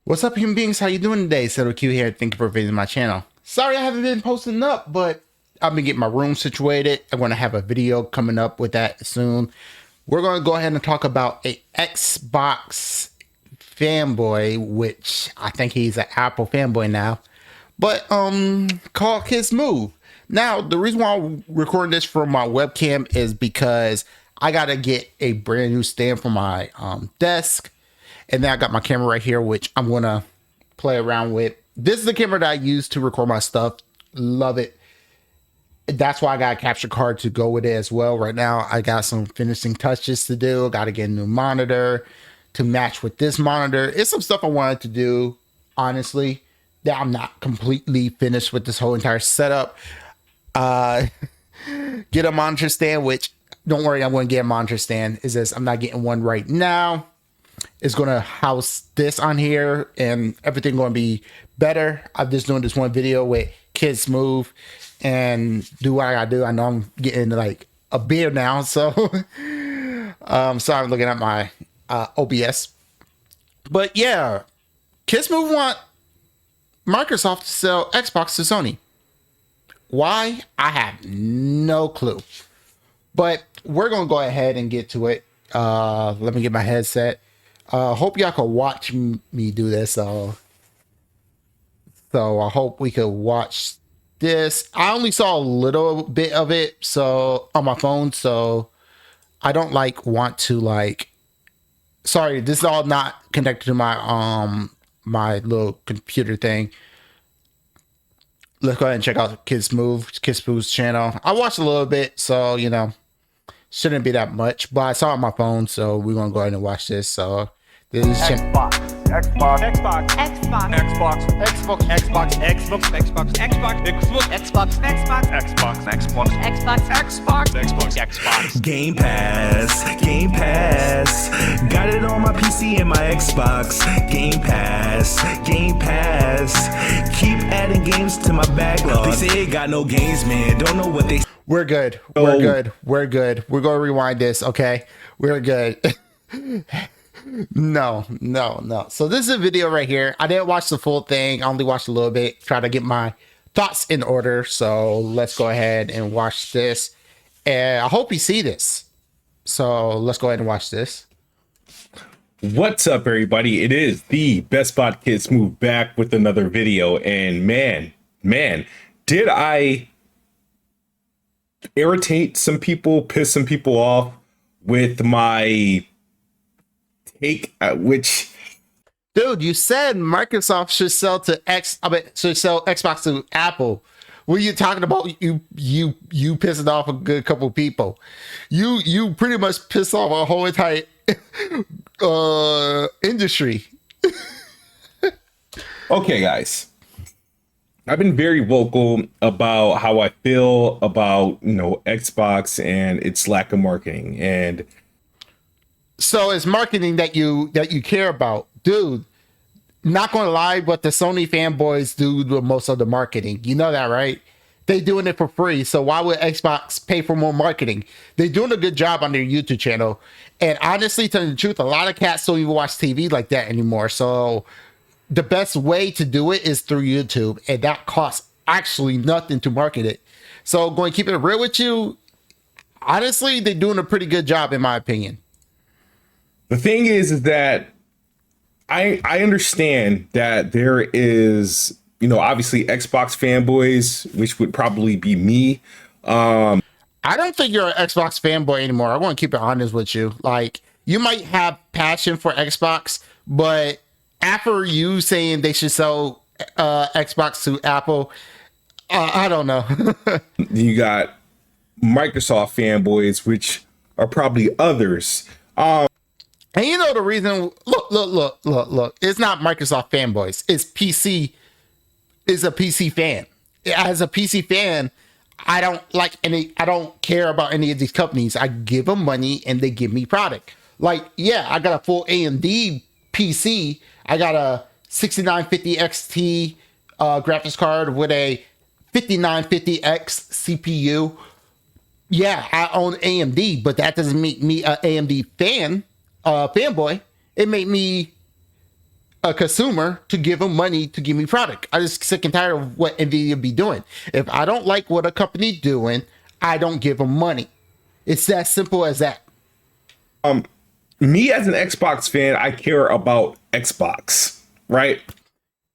What's up, human beings? How you doing today? Settle Q here. Thank you for visiting my channel. Sorry I haven't been posting up, but I've been getting my room situated. I'm going to have a video coming up with that soon. We're going to go ahead and talk about a Xbox fanboy, which I think he's an Apple fanboy now, but called KidSmooth. Now, the reason why I'm recording this from my webcam is because I got to get a brand new stand for my desk. And then I got my camera right here, which I'm going to play around with. This is the camera that I use to record my stuff. Love it. That's why I got a capture card to go with it as well. Right now, I got some finishing touches to do. Got to get a new monitor to match with this monitor. It's some stuff I wanted to do, honestly, that I'm not completely finished with this whole entire setup. Get a monitor stand, which, don't worry, I'm going to get a monitor stand. It's just I'm not getting one right now. It's going to house this on here and everything going to be better. I'm just doing this one video with KidSmooth and do what I got to do. I know I'm getting like a beard now, so sorry, I'm looking at my OBS. But yeah, KidSmooth want Microsoft to sell Xbox to Sony. Why? I have no clue. But we're going to go ahead and get to it. Let me get my headset. Hope y'all can watch me do this. So I hope we could watch this. I only saw a little bit of it on my phone, so I don't want to sorry, this is all not connected to my my little computer thing. Let's go ahead and check out KidSmooth's channel. I watched a little bit, so you know, shouldn't be that much, but I saw it on my phone, so we're gonna go ahead and watch this. So this is Xbox, Xbox, Xbox, Xbox, Xbox, Xbox, Xbox, Xbox, Xbox, Xbox, Xbox, Xbox, Xbox, Xbox, Xbox, Xbox, Xbox, Xbox. Game Pass, Game Pass. Got it on my PC and my Xbox. Game Pass, Game Pass. Keep adding games to my backlog. They say it got no games, man. Don't know what they. We're good. We're good. We're good. We're gonna rewind this, okay? We're good. No. So this is a video right here. I didn't watch the full thing. I only watched a little bit. Try to get my thoughts in order. So let's go ahead and watch this. And I hope you see this. So let's go ahead and watch this. What's up, everybody? It is the Best Spot KidSmooth back with another video. And man, did I irritate some people, piss some people off with my take, which, dude, you said Microsoft should sell to Xbox to Apple. What are you talking about? You pissing off a good couple people. You pretty much piss off a whole entire industry. Okay, guys, I've been very vocal about how I feel about, Xbox and its lack of marketing. And so it's marketing that you care about, dude. Not gonna lie, but the Sony fanboys do most of the marketing. You know that, right? They doing it for free. So why would Xbox pay for more marketing? They're doing a good job on their YouTube channel. And honestly, telling the truth, a lot of cats don't even watch TV like that anymore. So the best way to do it is through YouTube, and that costs actually nothing to market it. So going to keep it real with you, honestly, they're doing a pretty good job in my opinion. the thing is that I understand that there is, obviously Xbox fanboys, which would probably be me. I don't think you're an Xbox fanboy anymore. I want to keep it honest with you. Like, you might have passion for Xbox, but after you saying they should sell Xbox to Apple, I don't know. You got Microsoft fanboys, which are probably others. And you know the reason, look, it's not Microsoft fanboys. It's PC. It's a PC fan. As a PC fan, I don't care about any of these companies. I give them money and they give me product. Like, yeah, I got a full AMD PC. I got a 6950 XT graphics card with a 5950X CPU. Yeah, I own AMD, but that doesn't make me an AMD fanboy. It made me a consumer to give them money to give me product. I just sick and tired of what Nvidia be doing. If I don't like what a company doing, I don't give them money. It's that simple as that. Me as an Xbox fan, I care about Xbox, right?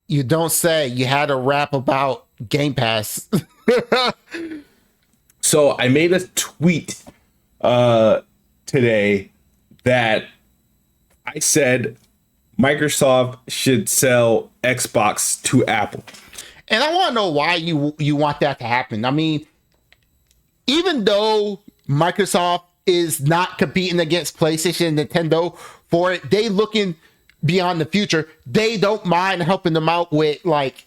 You don't say. You had a rap about Game Pass. So I made a tweet today that I said Microsoft should sell Xbox to Apple. And I want to know why you want that to happen. I mean, even though Microsoft is not competing against PlayStation and Nintendo for it, they looking beyond the future. They don't mind helping them out with like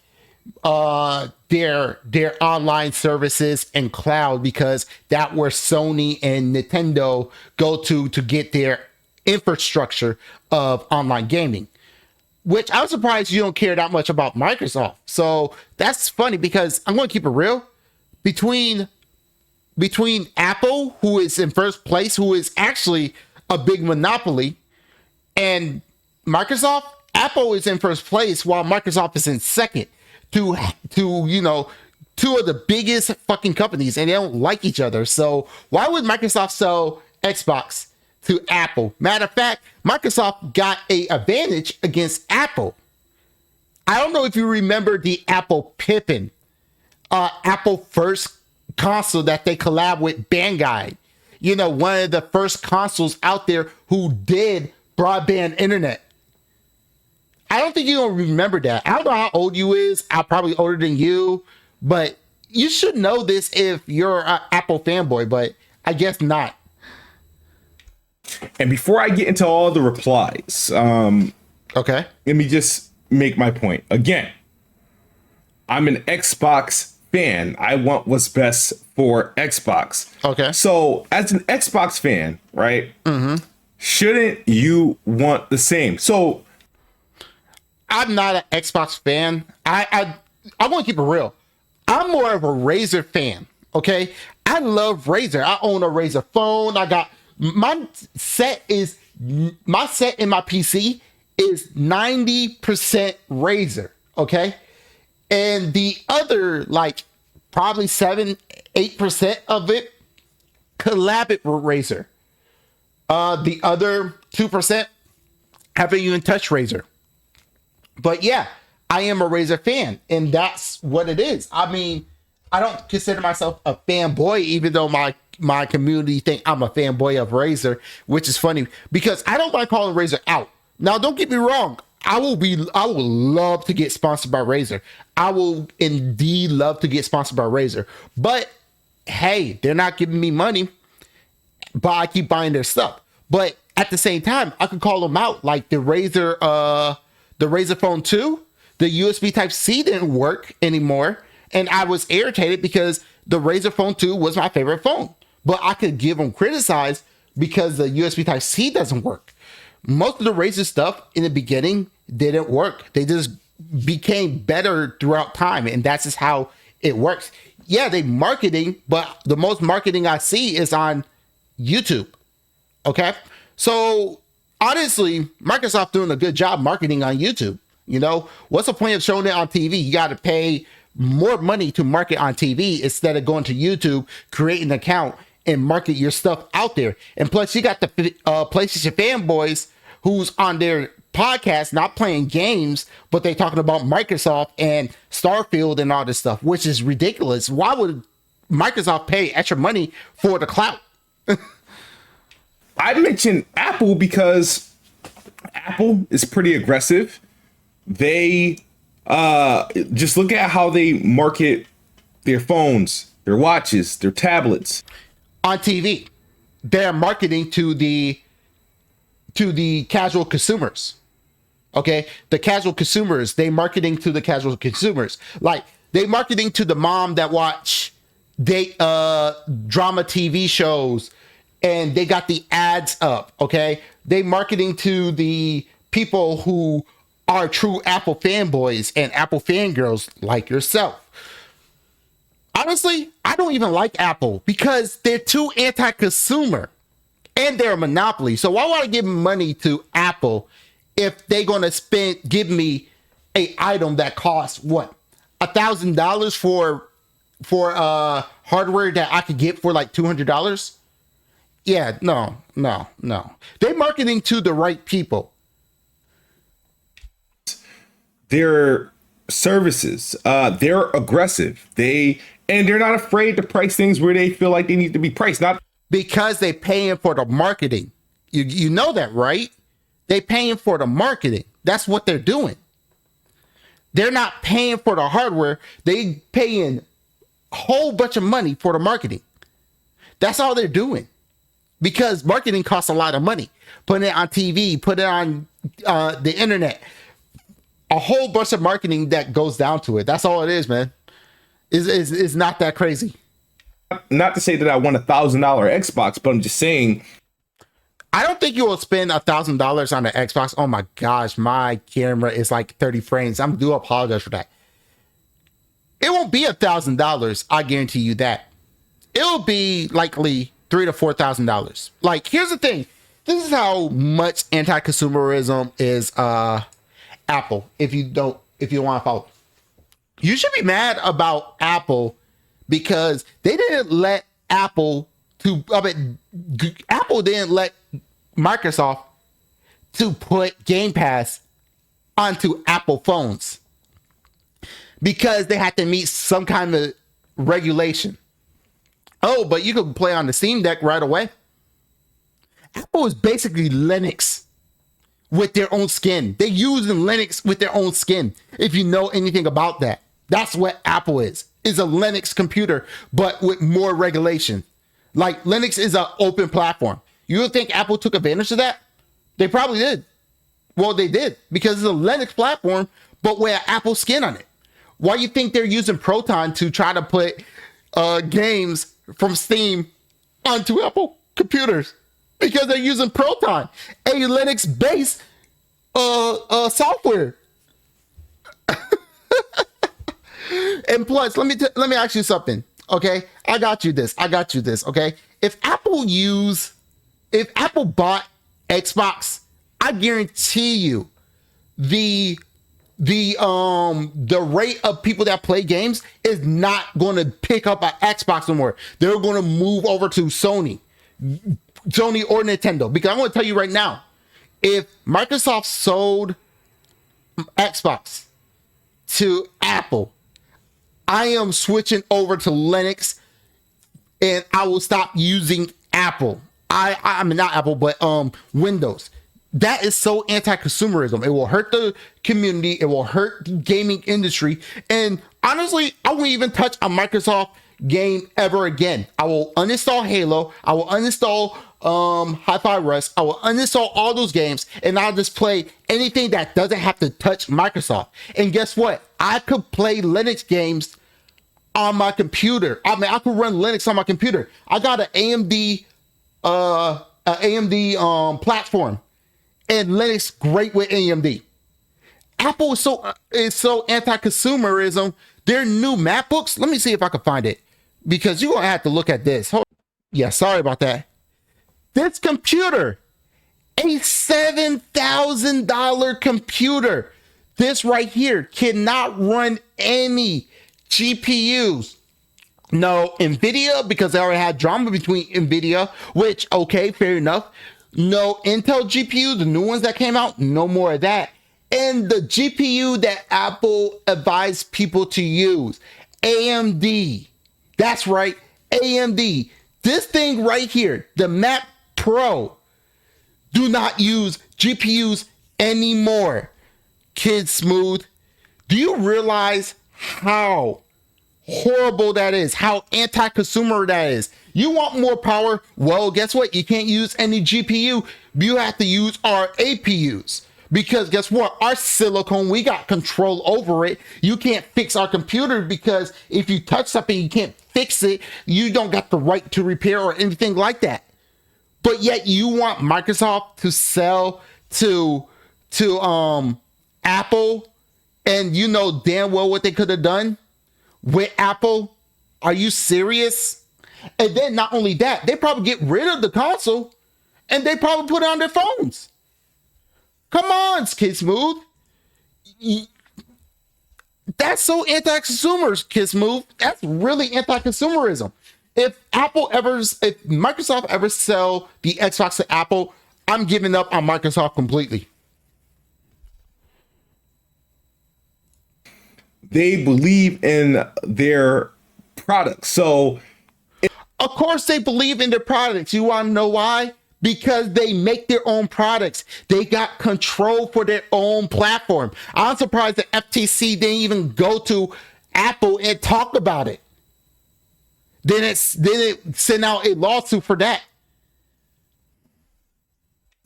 their online services and cloud, because that where Sony and Nintendo go to get their infrastructure of online gaming, which I'm surprised you don't care that much about Microsoft. So that's funny, because I'm going to keep it real. Between Apple, who is in first place, who is actually a big monopoly, and Microsoft, Apple is in first place while Microsoft is in second to you know, two of the biggest fucking companies, and they don't like each other. So why would Microsoft sell Xbox to Apple? Matter of fact, Microsoft got a advantage against Apple. I don't know if you remember the Apple Pippin, Apple first console that they collab with Bandai. You know, one of the first consoles out there who did broadband internet. I don't think you don't remember that. I don't know how old you is. I'm probably older than you, but you should know this if you're an Apple fanboy, but I guess not. And before I get into all the replies, Okay. let me just make my point. Again, I'm an Xbox fan. I want what's best for Xbox. Okay. So as an Xbox fan, right? Shouldn't you want the same? So I'm not an Xbox fan. I want to keep it real. I'm more of a Razer fan. Okay. I love Razer. I own a Razer phone. I got my set in my PC is 90% Razer. Okay. And the other, like, probably 7-8% of it collab it with Razer. The other 2% haven't even touched Razer. But yeah, I am a Razer fan, and that's what it is. I mean, I don't consider myself a fanboy, even though my community think I'm a fanboy of Razer, which is funny because I don't mind calling Razer out. Now, don't get me wrong. I will love to get sponsored by Razer. I will indeed love to get sponsored by Razer. But hey, they're not giving me money, but I keep buying their stuff. But at the same time, I can call them out, like the Razer Phone 2, the USB Type-C didn't work anymore. And I was irritated because the Razer Phone 2 was my favorite phone. But I could give them criticize because the USB Type-C doesn't work. Most of the Razer stuff in the beginning didn't work. They just became better throughout time. And that's just how it works. Yeah, they marketing, but the most marketing I see is on YouTube. Okay. So honestly, Microsoft doing a good job marketing on YouTube. You know, what's the point of showing it on TV? You got to pay more money to market on TV instead of going to YouTube, create an account, and market your stuff out there. And plus, you got the PlayStation fanboys who's on their podcast not playing games, but they talking about Microsoft and Starfield and all this stuff, which is ridiculous. Why would Microsoft pay extra money for the clout? I mentioned Apple because Apple is pretty aggressive. They just look at how they market their phones, their watches, their tablets. On TV, they're marketing to the casual consumers. Okay, the casual consumers, they marketing to the casual consumers. Like they marketing to the mom that watch drama TV shows and they got the ads up. Okay, they marketing to the people who are true Apple fanboys and Apple fangirls like yourself. Honestly, I don't even like Apple because they're too anti-consumer and they're a monopoly. So why would I give money to Apple if they gonna give me a item that costs what, $1,000 for hardware that I could get for like $200. Yeah, no. They're marketing to the right people. Their services, they're aggressive. They're not afraid to price things where they feel like they need to be priced. Not Because they paying for the marketing. You know that, right? They paying for the marketing. That's what they're doing. They're not paying for the hardware. They paying a whole bunch of money for the marketing. That's all they're doing. Because marketing costs a lot of money. Putting it on TV, put it on the internet. A whole bunch of marketing that goes down to it. That's all it is, man. Is not that crazy. Not to say that I want $1,000 Xbox, but I'm just saying, I don't think you will spend $1,000 on the Xbox. Oh my gosh, my camera is like 30 frames. I do apologize for that. It won't be $1,000. I guarantee you that. It'll be likely $3,000 to $4,000. Like, here's the thing. This is how much anti-consumerism is Apple. If you want to follow, you should be mad about Apple because they didn't let Apple didn't let Microsoft to put Game Pass onto Apple phones because they had to meet some kind of regulation. Oh, but you could play on the Steam Deck right away. Apple is basically Linux with their own skin. They're using Linux with their own skin. If you know anything about that, that's what Apple is a Linux computer, but with more regulation. Like, Linux is an open platform. You would think Apple took advantage of that? They probably did. Well, they did, because it's a Linux platform, but with an Apple skin on it. Why do you think they're using Proton to try to put games from Steam onto Apple computers? Because they're using Proton, a Linux-based software. And plus, let me ask you something, okay? I got you this, okay? If Apple bought Xbox, I guarantee you the rate of people that play games is not going to pick up an Xbox no more. They're going to move over to Sony or Nintendo. Because I'm going to tell you right now, if Microsoft sold Xbox to Apple, I am switching over to Linux and I will stop using Apple. I mean, not Apple, but Windows. That is so anti-consumerism. It will hurt the community. It will hurt the gaming industry. And honestly, I won't even touch a Microsoft game ever again. I will uninstall Halo. I will uninstall Hi-Fi Rush. I will uninstall all those games, and I'll just play anything that doesn't have to touch Microsoft. And guess what? I could play Linux games on my computer. I mean, I could run Linux on my computer. I got an AMD platform, and Linux great with AMD. Apple is so anti-consumerism. Their new MacBooks. Let me see if I can find it, because you're gonna have to look at this. Yeah, sorry about that. This computer, a $7,000 computer. This right here cannot run any GPUs. No NVIDIA, because they already had drama between NVIDIA, which, okay, fair enough. No Intel GPU, the new ones that came out, no more of that. And the GPU that Apple advised people to use, AMD. That's right, AMD. This thing right here, the Mac Pro, do not use GPUs anymore. KidSmooth, do you realize how horrible that is? How anti-consumer that is? You want more power? Well, guess what? You can't use any GPU. You have to use our APUs. Because guess what? Our silicone, we got control over it. You can't fix our computer, because if you touch something, you can't fix it. You don't got the right to repair or anything like that. But yet you want Microsoft to sell to Apple, and you know damn well what they could have done with Apple. Are you serious? And then not only that, they probably get rid of the console and they probably put it on their phones. Come on, KidSmooth. That's so anti-consumer, KidSmooth. That's really anti-consumerism. If Microsoft ever sell the Xbox to Apple, I'm giving up on Microsoft completely. They believe in their products. So, of course, they believe in their products. You want to know why? Because they make their own products. They got control for their own platform. I'm surprised the FTC didn't even go to Apple and talk about it. Then it sent out a lawsuit for that.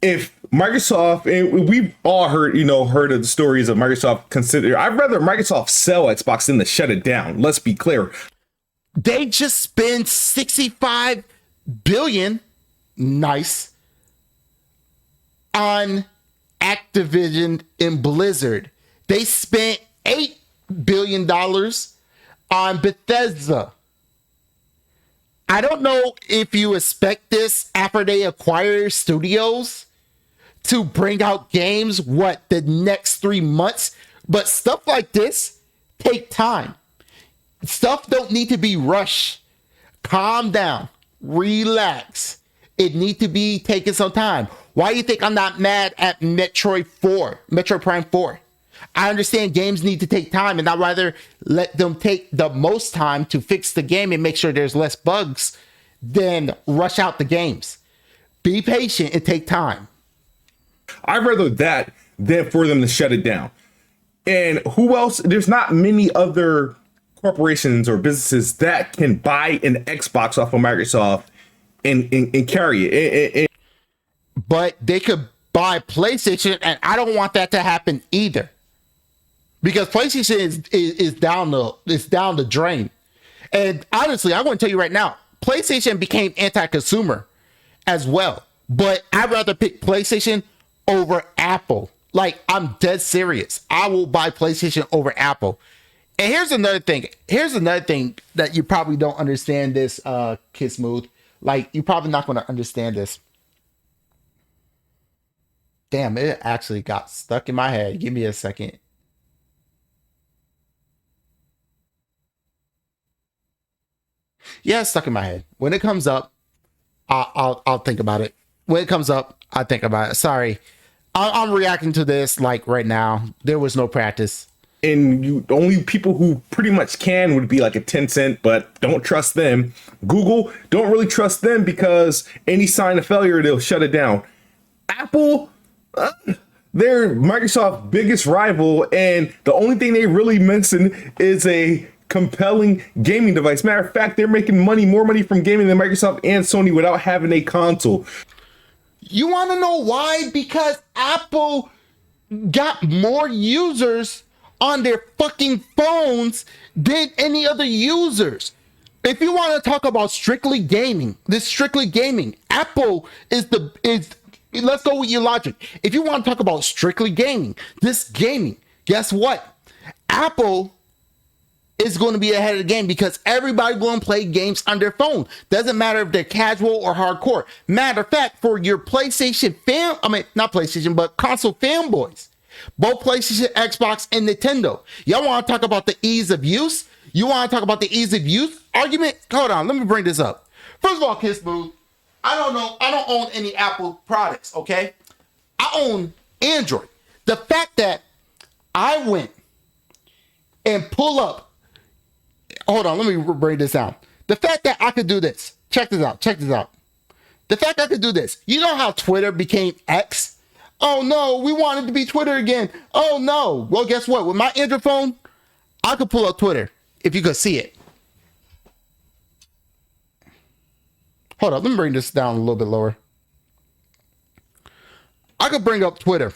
if Microsoft, and we've all heard of the stories of Microsoft I'd rather Microsoft sell Xbox than to shut it down. Let's be clear. They just spent $65 billion, nice, on Activision and Blizzard. They spent $8 billion on Bethesda. I don't know if you expect this after they acquire studios to bring out games, the next 3 months, but stuff like this take time. Stuff don't need to be rushed. Calm down, relax. It need to be taking some time. Why do you think I'm not mad at Metroid Prime 4? I understand games need to take time, and I'd rather let them take the most time to fix the game and make sure there's less bugs than rush out the games. Be patient and take time. I'd rather that than for them to shut it down. And who else? There's not many other corporations or businesses that can buy an Xbox off of Microsoft and carry it. But they could buy PlayStation, and I don't want that to happen either. Because PlayStation is down the drain. And honestly, I want to tell you right now, PlayStation became anti-consumer as well. But I'd rather pick PlayStation over Apple. Like, I'm dead serious. I will buy PlayStation over Apple. And here's another thing. That you probably don't understand this, KidSmooth. Like, you're probably not going to understand this. Damn, it actually got stuck in my head. Give me a second. Yeah, it's stuck in my head. When it comes up, I'll think about it. When it comes up, I think about it. Sorry, I'm reacting to this like right now. There was no practice. And the only people who pretty much can would be like a Tencent, but don't trust them. Google, don't really trust them because any sign of failure, they'll shut it down. Apple, they're Microsoft's biggest rival, and the only thing they really missing is a compelling gaming device. Matter of fact, they're making more money from gaming than Microsoft and Sony without having a console. You want to know why? Because Apple got more users on their fucking phones than any other users. If you want to talk about strictly gaming, Apple is let's go with your logic. If you want to talk about strictly gaming, guess what? Apple is going to be ahead of the game because everybody's going to play games on their phone. Doesn't matter if they're casual or hardcore. Matter of fact, for your PlayStation not PlayStation, but console fanboys, both PlayStation, Xbox, and Nintendo. Y'all want to talk about the ease of use? You want to talk about the ease of use argument? Hold on, let me bring this up. First of all, KidSmooth, I don't own any Apple products, okay? I own Android. The fact that I went and pull up, hold on, let me bring this down. The fact that I could do this, check this out. The fact I could do this, you know how Twitter became X? Oh no, we wanted to be Twitter again. Oh no. Well, guess what? With my Android phone, I could pull up Twitter if you could see it. Hold on, let me bring this down a little bit lower. I could bring up Twitter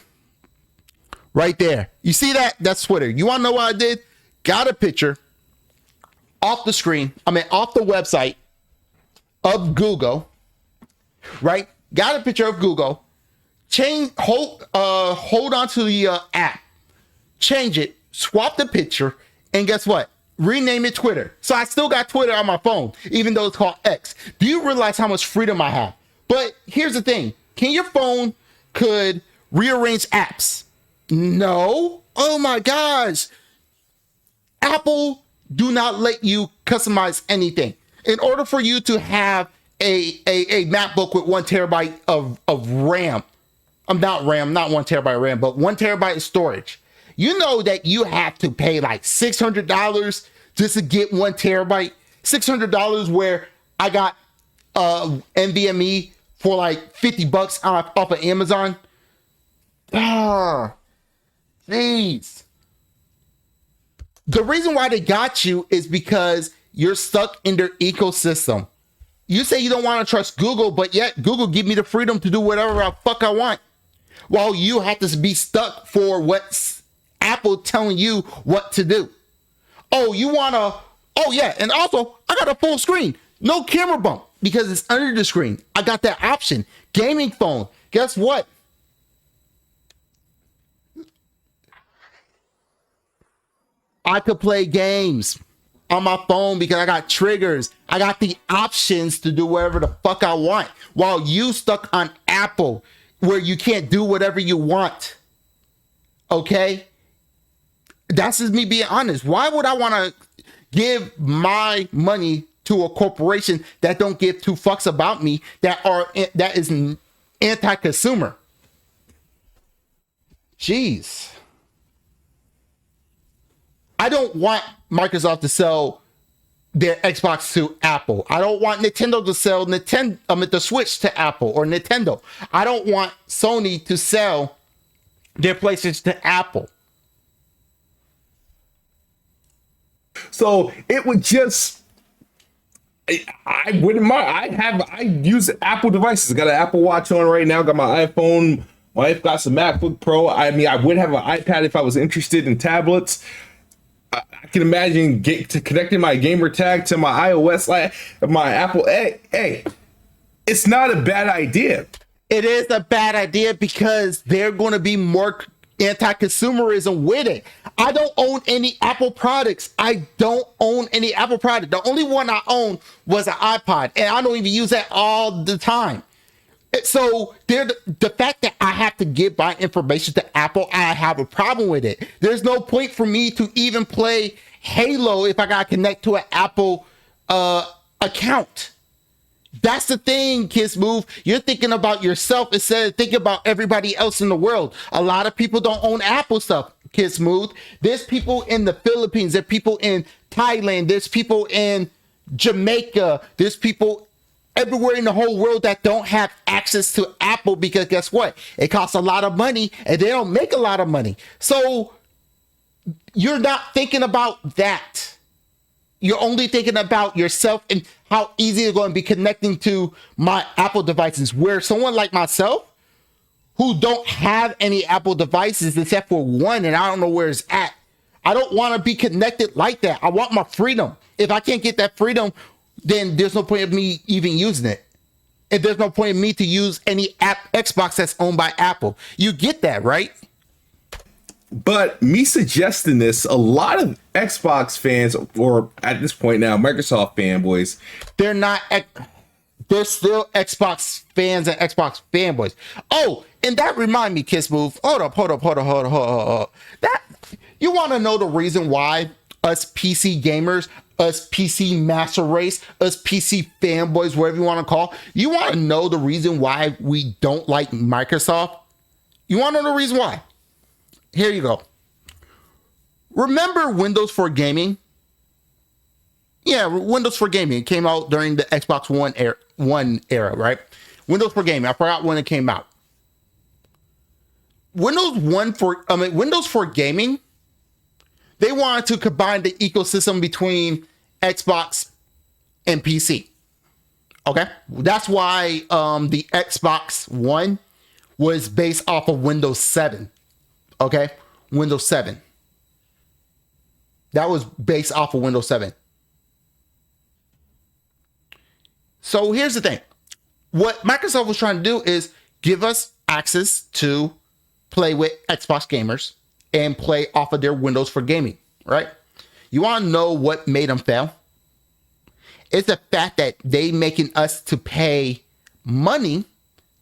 right there. You see that? That's Twitter. You want to know what I did? Got a picture off the website of Google, right? Got a picture of Google. Hold on to the app, change it, swap the picture, and guess what? Rename it Twitter. So I still got Twitter on my phone, even though it's called X. Do you realize how much freedom I have? But here's the thing. Can your phone could rearrange apps. No. Oh my gosh. Apple do not let you customize anything. In order for you to have a MacBook with 1 terabyte of RAM, not 1 terabyte RAM, but 1 terabyte of storage, you know that you have to pay like $600 just to get 1 terabyte. $600 where I got NVMe for like $50 off of Amazon. Jeez. The reason why they got you is because you're stuck in their ecosystem. You say you don't want to trust Google, but yet Google give me the freedom to do whatever the fuck I want. While you have to be stuck for what's Apple telling you what to do. Oh, you want to, oh yeah, and also I got a full screen. No camera bump because it's under the screen. I got that option. Gaming phone. Guess what? I could play games on my phone because I got triggers. I got the options to do whatever the fuck I want. While you stuck on Apple where you can't do whatever you want. Okay? That's just me being honest. Why would I want to give my money to a corporation that don't give two fucks about me, that is anti-consumer? Jeez. I don't want Microsoft to sell their Xbox to Apple. I don't want Nintendo to sell the Switch to Apple or Nintendo. I don't want Sony to sell their PlayStation to Apple. So it would just, I wouldn't mind. I use Apple devices. I got an Apple Watch on right now. Got my iPhone. My wife got some MacBook Pro. I mean, I would have an iPad if I was interested in tablets. I can imagine connecting my gamer tag to my iOS, like my Apple. Hey, it's not a bad idea. It is a bad idea because they're going to be more anti-consumerism with it. I don't own any Apple products. The only one I own was an iPod, and I don't even use that all the time. So the fact that I have to give my information to Apple, I have a problem with it. There's no point for me to even play Halo if I got to connect to an Apple account. That's the thing, KidSmooth. You're thinking about yourself instead of thinking about everybody else in the world. A lot of people don't own Apple stuff, KidSmooth. There's people in the Philippines. There's people in Thailand. There's people in Jamaica. There's people everywhere in the whole world that don't have access to Apple because guess what? It costs a lot of money and they don't make a lot of money. So you're not thinking about that. You're only thinking about yourself and how easy it's going to be connecting to my Apple devices, where someone like myself who don't have any Apple devices except for one and I don't know where it's at. I don't want to be connected like that. I want my freedom. If I can't get that freedom, then there's no point of me even using it. And there's no point in me to use any Xbox that's owned by Apple. You get that, right? But me suggesting this, a lot of Xbox fans, or at this point now, Microsoft fanboys, they're still Xbox fans and Xbox fanboys. Oh, and that remind me, KidSmooth. Hold up. That, you want to know the reason why us PC gamers, us PC master race, us PC fanboys, whatever you want to call, you want to know the reason why we don't like Microsoft? You want to know the reason why? Here you go. Remember Windows for Gaming? Yeah, Windows for Gaming. It came out during the Xbox One era, right? Windows for Gaming. I forgot when it came out. Windows for Gaming, they wanted to combine the ecosystem between Xbox and PC. Okay? That's why the Xbox One was based off of Windows 7. Okay? Windows 7. That was based off of Windows 7. So here's the thing. What Microsoft was trying to do is give us access to play with Xbox gamers and play off of their Windows for Gaming, right? You want to know what made them fail? It's the fact that they making us to pay money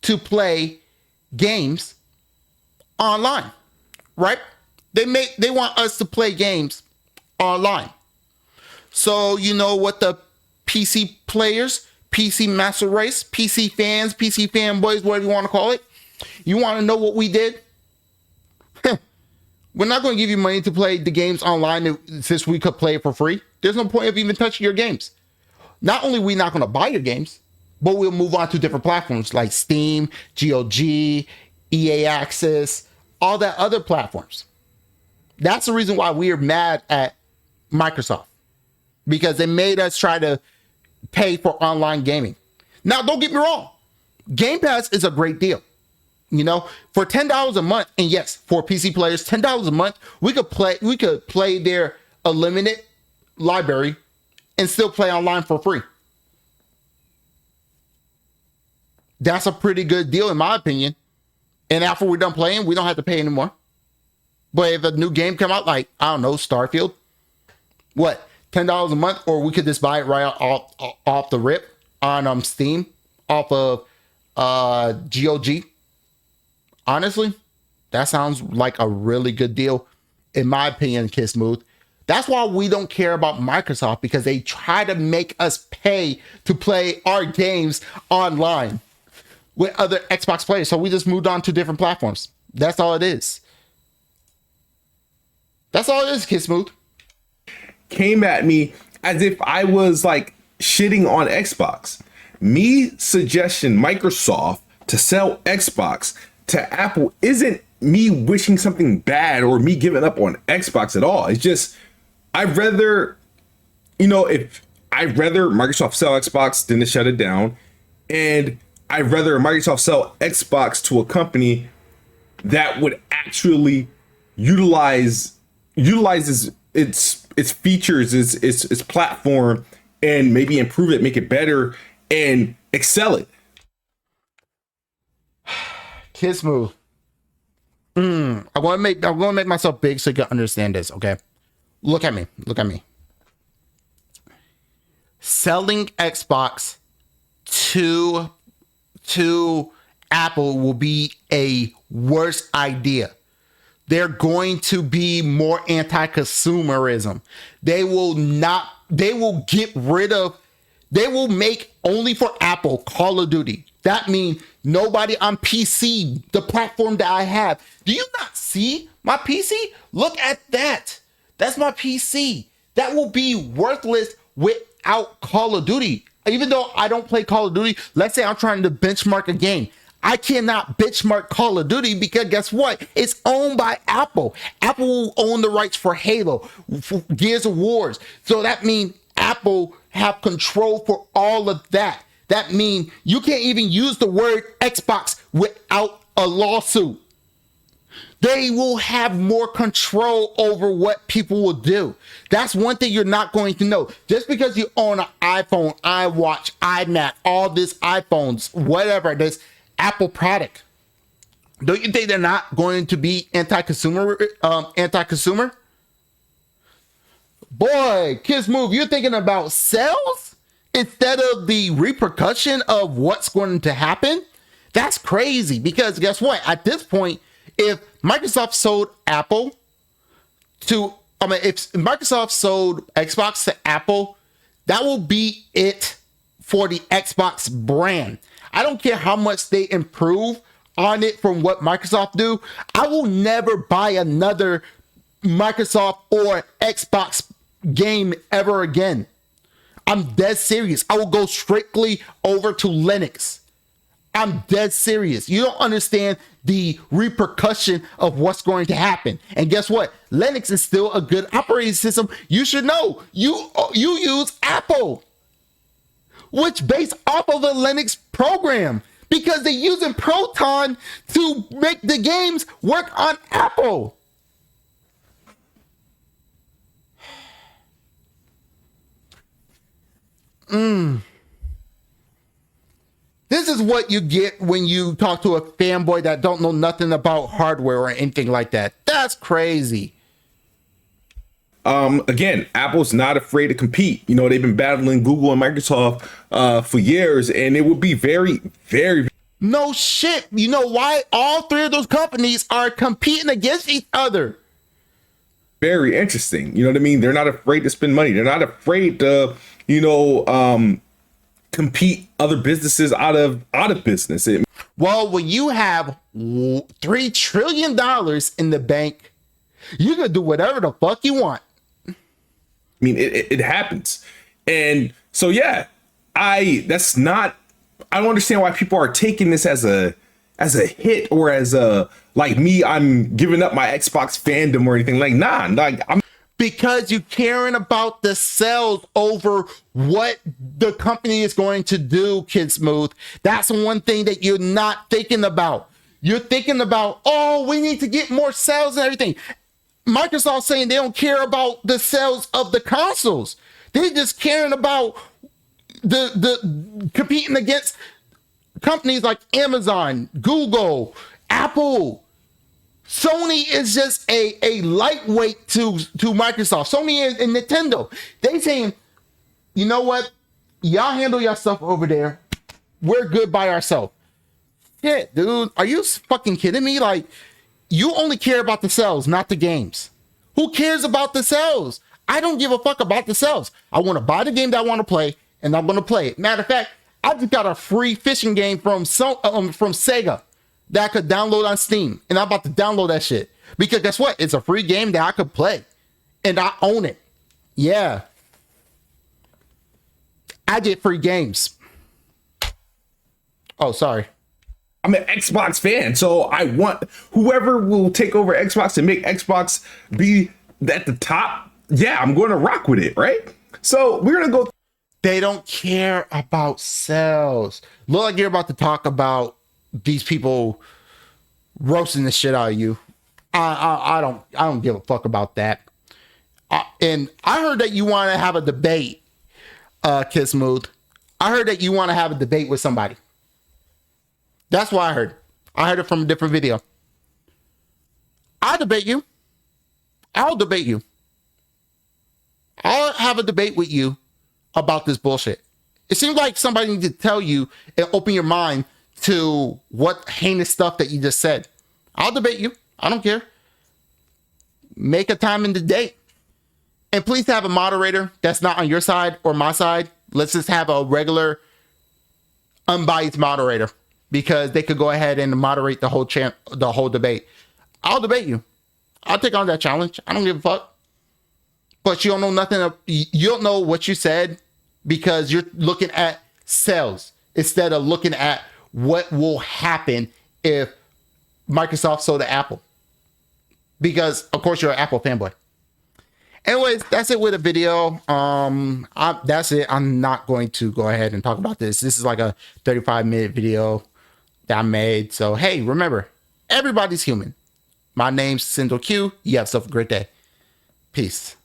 to play games online, right? They want us to play games online. So you know what the PC players, PC master race, PC fans, PC fanboys, whatever you want to call it. You want to know what we did? We're not going to give you money to play the games online since we could play it for free. There's no point of even touching your games. Not only are we not going to buy your games, but we'll move on to different platforms like Steam, GOG, EA Access, all that other platforms. That's the reason why we are mad at Microsoft, because they made us try to pay for online gaming. Now, don't get me wrong. Game Pass is a great deal. You know, for $10 a month, and yes, for PC players, $10 a month, we could play their unlimited library and still play online for free. That's a pretty good deal in my opinion. And after we're done playing, we don't have to pay anymore. But if a new game come out, like, I don't know, Starfield, what, $10 a month, or we could just buy it right off the rip on Steam, off of GOG. Honestly, that sounds like a really good deal, in my opinion, KidSmooth. That's why we don't care about Microsoft, because they try to make us pay to play our games online with other Xbox players. So we just moved on to different platforms. That's all it is. That's all it is, KidSmooth. Came at me as if I was like shitting on Xbox. Me suggesting Microsoft to sell Xbox to Apple isn't me wishing something bad or me giving up on Xbox at all. It's just, I'd rather, I'd rather Microsoft sell Xbox than to shut it down. And I'd rather Microsoft sell Xbox to a company that would actually utilizes its features, its platform, and maybe improve it, make it better, and excel it. KidSmooth. I'm gonna make myself big so you can understand this. Okay, look at me. Selling Xbox to Apple will be a worse idea. They're going to be more anti-consumerism. They will make only for Apple Call of Duty. That means nobody on PC, the platform that I have. Do you not see my PC? Look at that. That's my PC. That will be worthless without Call of Duty. Even though I don't play Call of Duty, let's say I'm trying to benchmark a game. I cannot benchmark Call of Duty because guess what? It's owned by Apple. Apple will own the rights for Halo, for Gears of Wars. So that means Apple have control for all of that. That means you can't even use the word Xbox without a lawsuit. They will have more control over what people will do. That's one thing you're not going to know. Just because you own an iPhone, iWatch, iMac, all this iPhones, whatever, this Apple product, don't you think they're not going to be anti-consumer? Boy, KidSmooth, you're thinking about sales instead of the repercussion of what's going to happen? That's crazy, because guess what? At this point, if Microsoft sold if Microsoft sold Xbox to Apple, that will be it for the Xbox brand. I don't care how much they improve on it from what Microsoft do. I will never buy another Microsoft or Xbox game ever again. I'm dead serious. I will go strictly over to Linux. I'm dead serious. You don't understand the repercussion of what's going to happen. And guess what? Linux is still a good operating system. You should know. You use Apple, which based off of a Linux program, because they're using Proton to make the games work on Apple. This is what you get when you talk to a fanboy that don't know nothing about hardware or anything like that. That's crazy. Again, Apple's not afraid to compete. They've been battling Google and Microsoft for years, and it would be very, very. No shit. You know why? All three of those companies are competing against each other. Very interesting. You know what I mean? They're not afraid to spend money. They're not afraid to, compete other businesses out of business. Well, when you have $3 trillion in the bank, you can do whatever the fuck you want. I mean, it happens. And so, yeah, I don't understand why people are taking this as a hit or as a, like me, I'm giving up my Xbox fandom or anything. Like, nah, because you're caring about the sales over what the company is going to do, KidSmooth. That's one thing that you're not thinking about. You're thinking about, oh, we need to get more sales and everything. Microsoft saying they don't care about the sales of the consoles. They're just caring about the competing against companies like Amazon, Google, Apple. Sony is just a lightweight to Microsoft. Sony and Nintendo. They saying, you know what? Y'all handle your stuff over there. We're good by ourselves. Yeah, dude. Are you fucking kidding me? Like, you only care about the sales, not the games. Who cares about the sales? I don't give a fuck about the sales. I want to buy the game that I want to play, and I'm going to play it. Matter of fact, I just got a free fishing game from Sega that I could download on Steam, and I'm about to download that shit because guess what? It's a free game that I could play, and I own it. Yeah, I get free games. Oh, sorry. I'm an Xbox fan, so I want whoever will take over Xbox and make Xbox be at the top. Yeah, I'm going to rock with it, right? So we're gonna go. They don't care about sales. Look like you're about to talk about these people roasting the shit out of you. I don't give a fuck about that. And I heard that you want to have a debate, KidSmooth. I heard that you want to have a debate with somebody. That's what I heard. I heard it from a different video. I'll debate you. I'll debate you. I'll have a debate with you about this bullshit. It seems like somebody needs to tell you and open your mind to what heinous stuff that you just said. I'll debate you. I don't care. Make a time in the date. And please have a moderator that's not on your side or my side. Let's just have a regular unbiased moderator because they could go ahead and moderate the whole debate. I'll debate you. I'll take on that challenge. I don't give a fuck. But you don't know nothing. You don't know what you said because you're looking at sales instead of looking at what will happen if Microsoft sold to Apple. Because, of course, you're an Apple fanboy. Anyways, that's it with the video. That's it. I'm not going to go ahead and talk about this. This is like a 35-minute video that I made. So, hey, remember, everybody's human. My name's Sindel Q. You have yourself a great day. Peace.